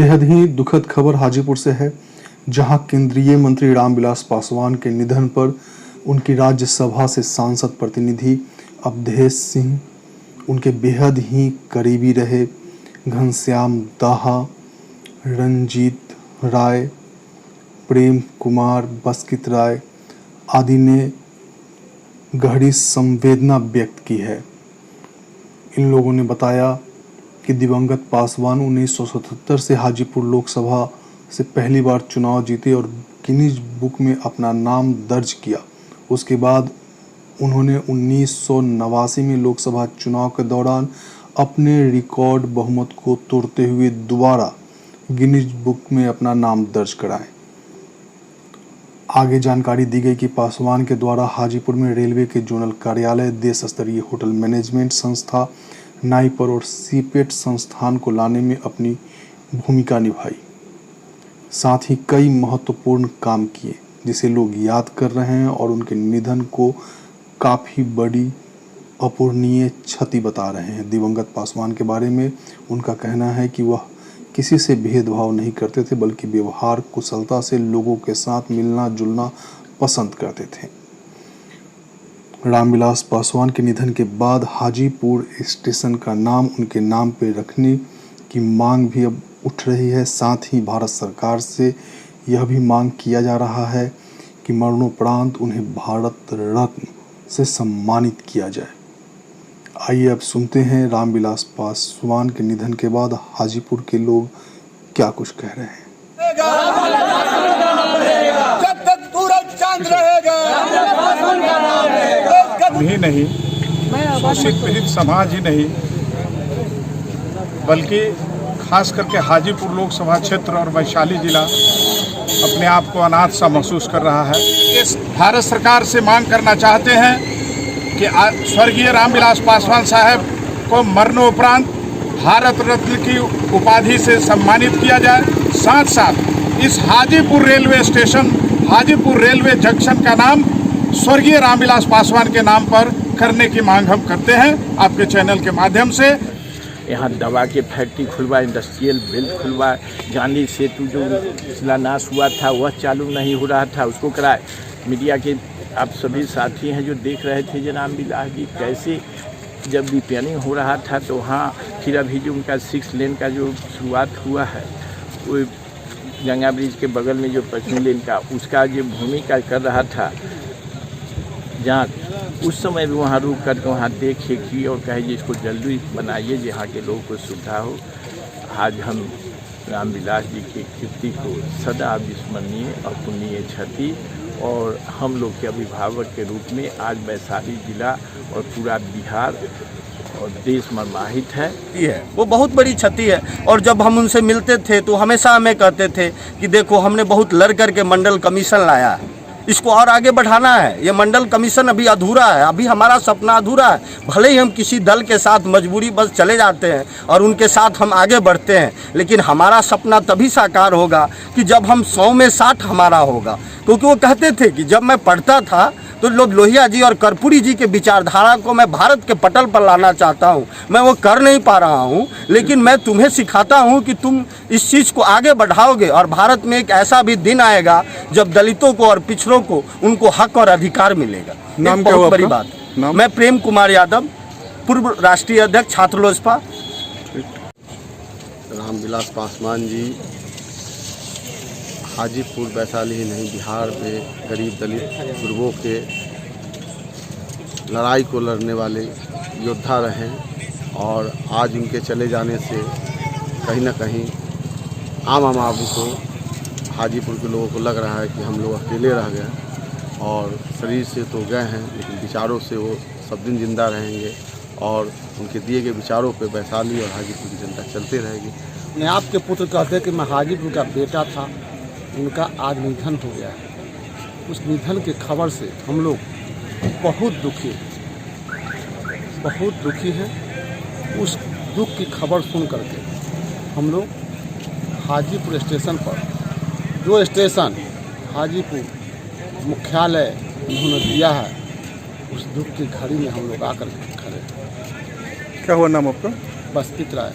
बेहद ही दुखद खबर हाजीपुर से है, जहां केंद्रीय मंत्री रामविलास पासवान के निधन पर उनकी राज्यसभा से सांसद प्रतिनिधि अवधेश सिंह, उनके बेहद ही करीबी रहे घनश्याम दाहा, रंजीत राय, प्रेम कुमार बस्कित राय आदि ने गहरी संवेदना व्यक्त की है। इन लोगों ने बताया कि दिवंगत पासवान 1977 से हाजीपुर लोकसभा से पहली बार चुनाव जीते और गिनीज बुक में अपना नाम दर्ज किया। उसके बाद उन्होंने 1989 में लोकसभा चुनाव के दौरान अपने रिकॉर्ड बहुमत को तोड़ते हुए दोबारा गिनीज बुक में अपना नाम दर्ज कराए। आगे जानकारी दी गई कि पासवान के द्वारा हाजीपुर में रेलवे के जोनल कार्यालय, देश स्तरीय होटल मैनेजमेंट संस्था, नाइपर और सीपेट संस्थान को लाने में अपनी भूमिका निभाई। साथ ही कई महत्वपूर्ण काम किए जिसे लोग याद कर रहे हैं और उनके निधन को काफ़ी बड़ी अपूरणीय क्षति बता रहे हैं। दिवंगत पासवान के बारे में उनका कहना है कि वह किसी से भेदभाव नहीं करते थे, बल्कि व्यवहार कुशलता से लोगों के साथ मिलना जुलना पसंद करते थे। रामविलास पासवान के निधन के बाद हाजीपुर स्टेशन का नाम उनके नाम पर रखने की मांग भी अब उठ रही है। साथ ही भारत सरकार से यह भी मांग किया जा रहा है कि मरणोपरांत उन्हें भारत रत्न से सम्मानित किया जाए। आइए अब सुनते हैं रामविलास पासवान के निधन के बाद हाजीपुर के लोग क्या कुछ कह रहे हैं। जब तक सूरज चांद रहेगा ही नहीं, शोषित पीड़ित समाज ही नहीं, बल्कि खास करके हाजीपुर लोकसभा क्षेत्र और वैशाली जिला अपने आप को अनाथ सा महसूस कर रहा है। इस भारत सरकार से मांग करना चाहते हैं कि स्वर्गीय रामविलास पासवान साहब को मरणोपरांत भारत रत्न की उपाधि से सम्मानित किया जाए। साथ साथ इस Hajipur railway station, Hajipur railway junction का नाम स्वर्गीय रामविलास पासवान के नाम पर करने की मांग हम करते हैं आपके चैनल के माध्यम से। यहाँ दवा के फैक्ट्री खुलवाए, इंडस्ट्रियल बेल्ट खुलवाए, गांधी सेतु जो शिलान्यास हुआ था वह चालू नहीं हो रहा था उसको कराए। मीडिया के आप सभी साथी हैं जो देख रहे थे जो रामविलास जी कैसे जब रिपेयरिंग हो रहा था तो वहाँ फिर अभी जो उनका 6 लेन का जो शुरुआत हुआ है वो गंगा ब्रिज के बगल में जो 5 लेन का उसका जो भूमिका कर रहा था, जहाँ उस समय भी वहाँ रुक करके वहाँ देखिए की और कहे जी इसको जल्दी बनाइए जहाँ के लोगों को सुविधा हो। आज हम रामविलास जी की कीर्ति को सदा विस्मरणीय और पुण्य क्षति और हम लोग के अभिभावक के रूप में आज वैशाली जिला और पूरा बिहार और देश मर्माहित है। वो बहुत बड़ी क्षति है। और जब हम उनसे मिलते थे तो हमेशा हमें कहते थे कि देखो हमने बहुत लड़ कर के मंडल कमीशन लाया है, इसको और आगे बढ़ाना है। ये मंडल कमीशन अभी अधूरा है, अभी हमारा सपना अधूरा है। भले ही हम किसी दल के साथ मजबूरी बस चले जाते हैं और उनके साथ हम आगे बढ़ते हैं, लेकिन हमारा सपना तभी साकार होगा कि जब हम 100 में 60 हमारा होगा। क्योंकि वो कहते थे कि जब मैं पढ़ता था तो लोहिया जी और कर्पूरी जी के विचारधारा को मैं भारत के पटल पर लाना चाहता हूँ, मैं वो कर नहीं पा रहा हूँ, लेकिन मैं तुम्हें सिखाता हूँ कि तुम इस चीज़ को आगे बढ़ाओगे और भारत में एक ऐसा भी दिन आएगा जब दलितों को और पिछड़ों को उनको हक और अधिकार मिलेगा। नाम बहुत बड़ी बात। मैं प्रेम कुमार यादव, पूर्व राष्ट्रीय अध्यक्ष छात्र लोजपा। रामविलास पासवान जी हाजीपुर वैशाली ही नहीं बिहार में गरीब दलित गुरबों के लड़ाई को लड़ने वाले योद्धा रहे और आज उनके चले जाने से कहीं ना कहीं आम आदमी को, हाजीपुर के लोगों को लग रहा है कि हम लोग अकेले रह गए और शरीर से तो गए हैं लेकिन विचारों से वो सब दिन जिंदा रहेंगे और उनके दिए गए विचारों पे वैशाली और हाजीपुर की जनता चलते रहेगी। मैं आपके पुत्र कहते हैं कि मैं हाजीपुर का बेटा था, उनका आज निधन हो गया है। उस निधन की खबर से हम लोग बहुत दुखी हैं। उस दुख की खबर सुन करके हम लोग हाजीपुर स्टेशन पर, जो स्टेशन हाजीपुर मुख्यालय उन्होंने दिया है, उस दुख की घड़ी में हम लोग आकर खड़े। क्या हुआ नाम आपका? बस्कित राय।